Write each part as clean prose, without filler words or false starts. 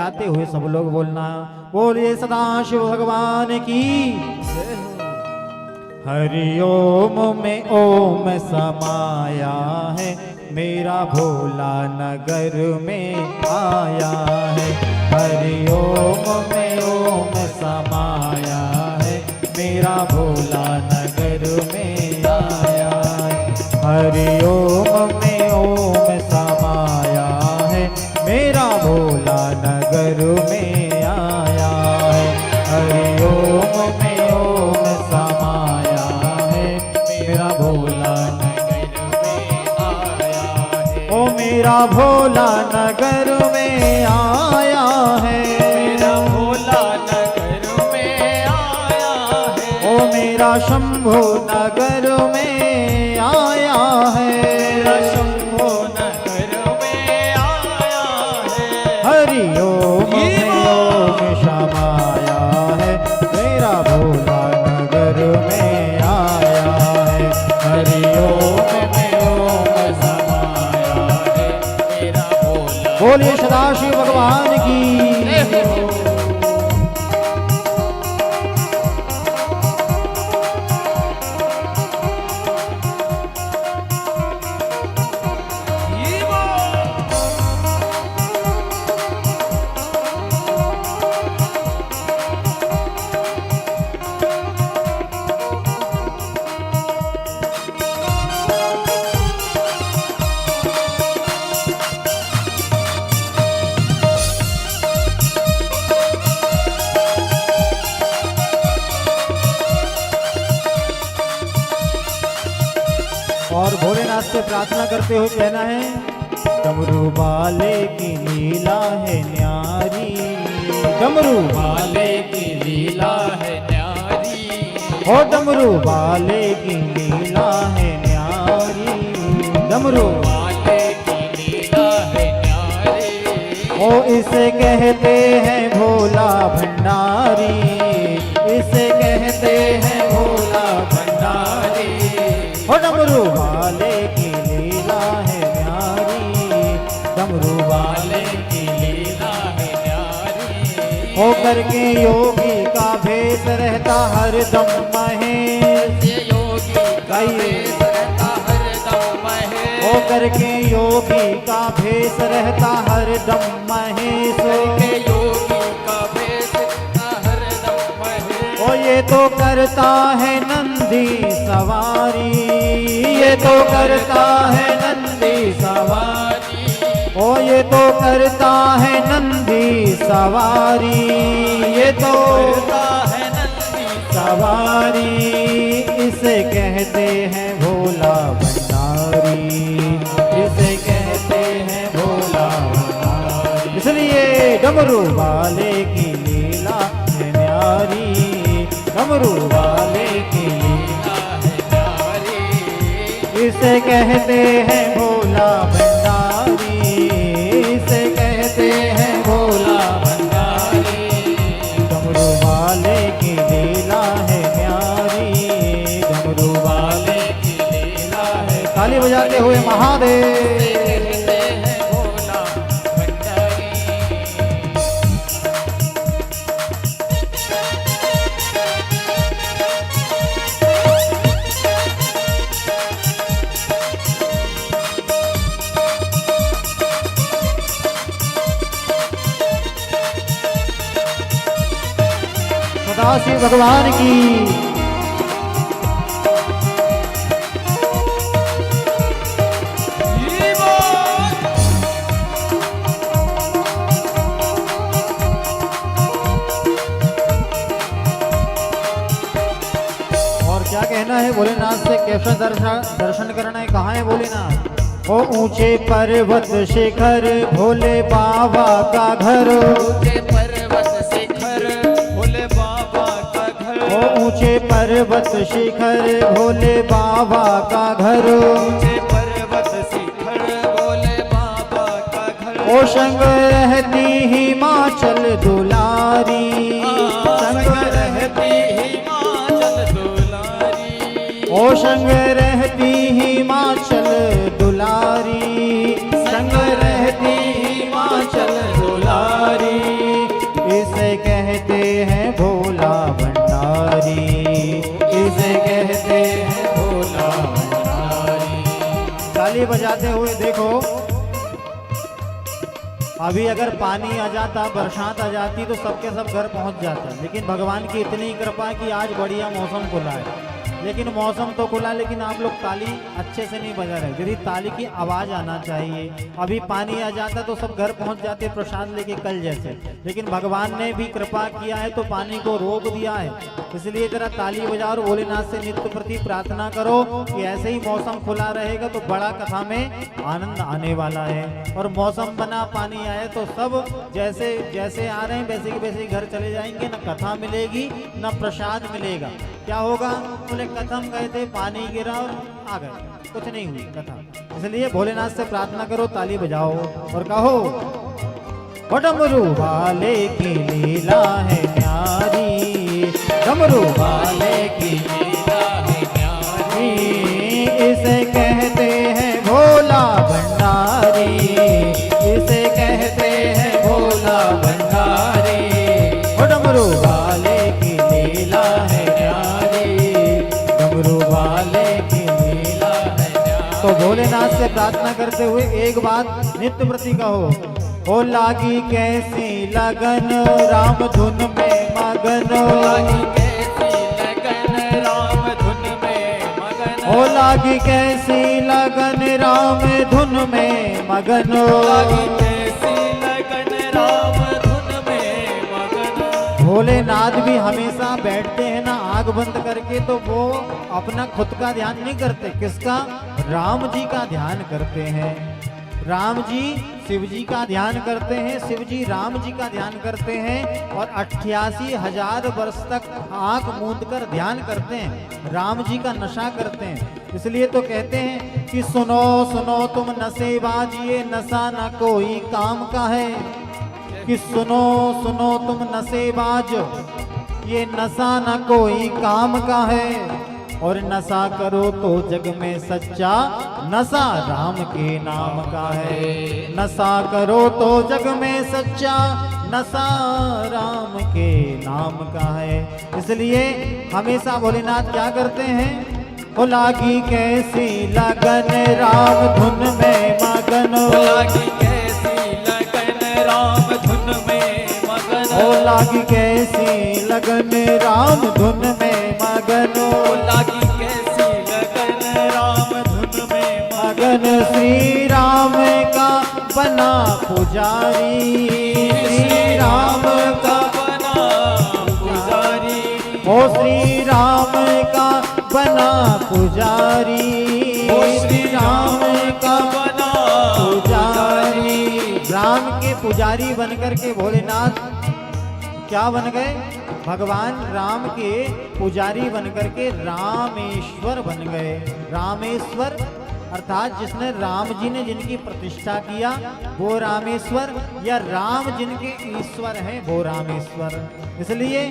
बजाते हुए सब लोग बोलना, बोलिए सदाशिव भगवान की। हरि ओम में ओम समाया है, मेरा भोला नगर में आया है। हरि ओम में ओम समाया है, मेरा भोला नगर में आया है। हरि ओम में ओम समाया है, मेरा भोला नगर में आया है। हरि ओम में ओम समाया है, मेरा भोला नगर में आया है। ओ मेरा भोला नगर में आया है, मेरा भोला नगर में आया है। ओ मेरा शंभो नगर में आया है। मेरा शंभो नगर में आया है। हरि ओम में ओम समाया है, मेरा भोला नगर में आया है। हरि ओम में ओम समाया है, मेरा भोला। बोलिए सदाशिव भगवान की। और भोलेनाथ से प्रार्थना करते हुए कहना है, डमरू वाले की लीला है न्यारी, डमरू वाले की लीला है न्यारी। ओ डमरू वाले की लीला है न्यारी, डमरू वाले की लीला है न्यारी। ओ इसे कहते हैं भोला भंडारी, इसे कहते हैं भोला भंडारी। ओ डमरू वाले की लीला है न्यारी, डमरू वाले की लीला है न्यारी। होकर के योगी का भेष रहता हरदम महेश। ये योगी का भेष रहता हरदम महेश। होकर के योगी का भेष रहता हरदम महेश। के योगी का भेष रहता हरदम महेश। ओ ये तो करता है नंदी सवारी, ये तो करता है नंदी सवारी। ओ ये तो करता है नंदी सवारी, ये तो करता है नंदी सवारी। इसे कहते हैं भोला भंडारी, इसे कहते हैं भोला भंडारी। इसलिए डमरू वाले की लीला है न्यारी, डमरू वाले की लीला है न्यारी। इसे कहते हैं भोला भंडारी, इसे कहते हैं भोला भंडारी। डमरू वाले की लीला है न्यारी, डमरू वाले की लीला है। ताली बजाते हुए महादेव। कहते हैं भोला भंडारी। सदाशिव भगवान की। और क्या कहना है भोलेनाथ से, कैसा दर्शन करना है, कहाँ है भोलेनाथ? ओ ऊंचे पर्वत शिखर भोले बाबा का घर, ऊंचे पर्वत शिखर भोले बाबा का घर। ओ ऊंचे पर्वत शिखर भोले बाबा का घर। ऊंचे पर्वत शिखर भोले बाबा का घर। ओ संग रहती हिमाचल दुलारी, संग रहती हिमाचल दुलारी। ओ संग रहती हिमाचल दुलारी, संग रहती हिमाचल दुलारी। अभी अगर पानी आ जाता, बरसात आ जाती तो सबके सब घर पहुंच जाता, लेकिन भगवान की इतनी कृपा कि आज बढ़िया मौसम खुला है। लेकिन मौसम तो खुला, लेकिन आप लोग ताली अच्छे से नहीं बजा रहे। यदि ताली की आवाज़ आना चाहिए। अभी पानी आ जाता तो सब घर पहुंच जाते प्रसाद लेके कल जैसे, लेकिन भगवान ने भी कृपा किया है तो पानी को रोक दिया है। इसलिए जरा ताली बजाओ और भोलेनाथ से नित्य प्रति प्रार्थना करो कि ऐसे ही मौसम खुला रहेगा तो बड़ा कथा में आनंद आने वाला है। और मौसम बना, पानी आए तो सब जैसे जैसे आ रहे हैं वैसे के वैसे ही घर चले जाएंगे। न कथा मिलेगी न प्रसाद मिलेगा। क्या होगा? बोले कथम गए थे, पानी गिरा और आ गए, कुछ नहीं हुई कथा। इसलिए भोलेनाथ से प्रार्थना करो, ताली बजाओ और कहो डमरू वाले की लीला है न्यारी, डमरू वाले की लीला है न्यारी, इसे कहते हैं भोला भंडारी, इसे कहते हैं भोला भंडारी। डमरू वाले की लीला है न्यारी, डमरू वाले की लीला है न्यारी। तो भोलेनाथ से प्रार्थना करते हुए एक बात नित्य प्रति कहो, ओ लागी कैसी लगन राम धुन में मगन, लागी कैसी लगन राम धुन में मगन, ओ लागी कैसी लगन राम धुन में मगन, लागी कैसी लगन राम धुन में मगन। भोलेनाथ भी हमेशा बैठते हैं ना आंख बंद करके, तो वो अपना खुद का ध्यान नहीं करते, किसका? राम जी का ध्यान करते हैं। राम जी शिव जी का ध्यान करते हैं, शिव जी राम जी का ध्यान करते हैं और 88,000 वर्ष तक आंख मूंद कर ध्यान करते हैं, राम जी का नशा करते हैं। इसलिए तो कहते हैं कि सुनो सुनो तुम नशेबाज, ये नशा न कोई काम का है, कि सुनो सुनो तुम नशेबाज, ये नशा न कोई काम का है, और नशा करो तो जग में सच्चा नशा राम के नाम का है, नशा करो तो जग में सच्चा नशा राम के नाम का है। इसलिए हमेशा भोलेनाथ क्या करते हैं? ओ लागी कैसी लगन राम धुन में मगन, लागी कैसी लगन राम धुन में मगन, ओ लागी कैसी लगन राम धुन में मगन, लागी कैसी लगन राम धुन में मगन। श्री राम का बना पुजारी, श्री राम का बना पुजारी, ओ श्री राम का बना पुजारी, ओ श्री राम का बना पुजारी। राम के पुजारी बनकर के भोलेनाथ क्या बन गए? भगवान राम के पुजारी बनकर के रामेश्वर बन गए। रामेश्वर अर्थात जिसने राम जी ने जिनकी प्रतिष्ठा किया वो रामेश्वर, या राम जिनके ईश्वर हैं वो रामेश्वर। इसलिए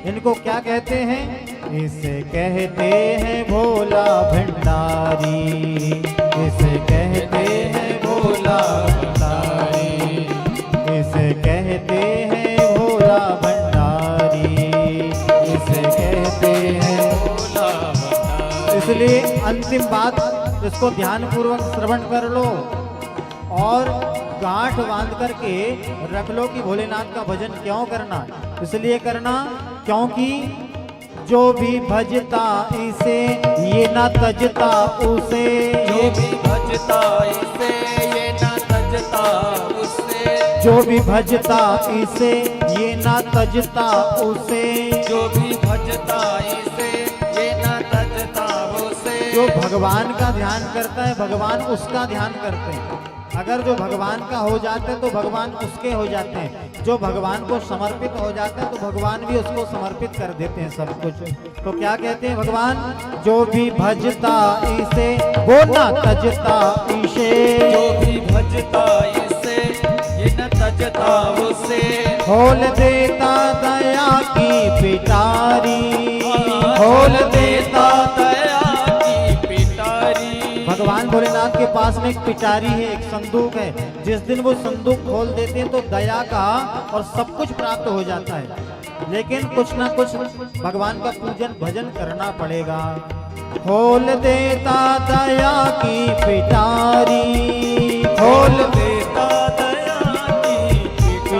इनको क्या कहते हैं? इसे कहते हैं भोला भंडारी, इसे कहते हैं भोला भंडारी, इसे कहते हैं भोला भंडारी, इसे कहते हैं भोला भंडारी। इसलिए अंतिम बात, इसको ध्यान पूर्वक श्रवण कर लो और गांठ बांध करके रख लो कि भोलेनाथ का भजन क्यों करना। इसलिए करना क्योंकि जो भी भजता इसे ये न तजता उसे, जो भी भजता इसे ये न तजता उससे, जो भी भजता इसे ये न तजता उसे, जो भी भजता इसे ये न तजता उसे। जो भगवान का ध्यान करता है भगवान उसका ध्यान करते हैं। अगर जो भगवान का हो जाता है तो भगवान उसके हो जाते हैं, जो भगवान को समर्पित हो जाता है तो भगवान भी उसको समर्पित कर देते हैं सब कुछ। तो क्या कहते हैं भगवान? जो भी भजता इसे वो न तजता इसे, जो भी भजता इसे ये न तजता उसे, खोल देता दया की पिटारी, खोल देता दया की पिटारी। भगवान भोलेनाथ के पास में एक पिटारी है, एक संदूक है। जिस दिन वो संदूक खोल देते हैं तो दया का और सब कुछ प्राप्त हो जाता है, लेकिन कुछ ना कुछ भगवान का पूजन भजन करना पड़ेगा। खोल देता दया की पिटारी, खोल देता दया की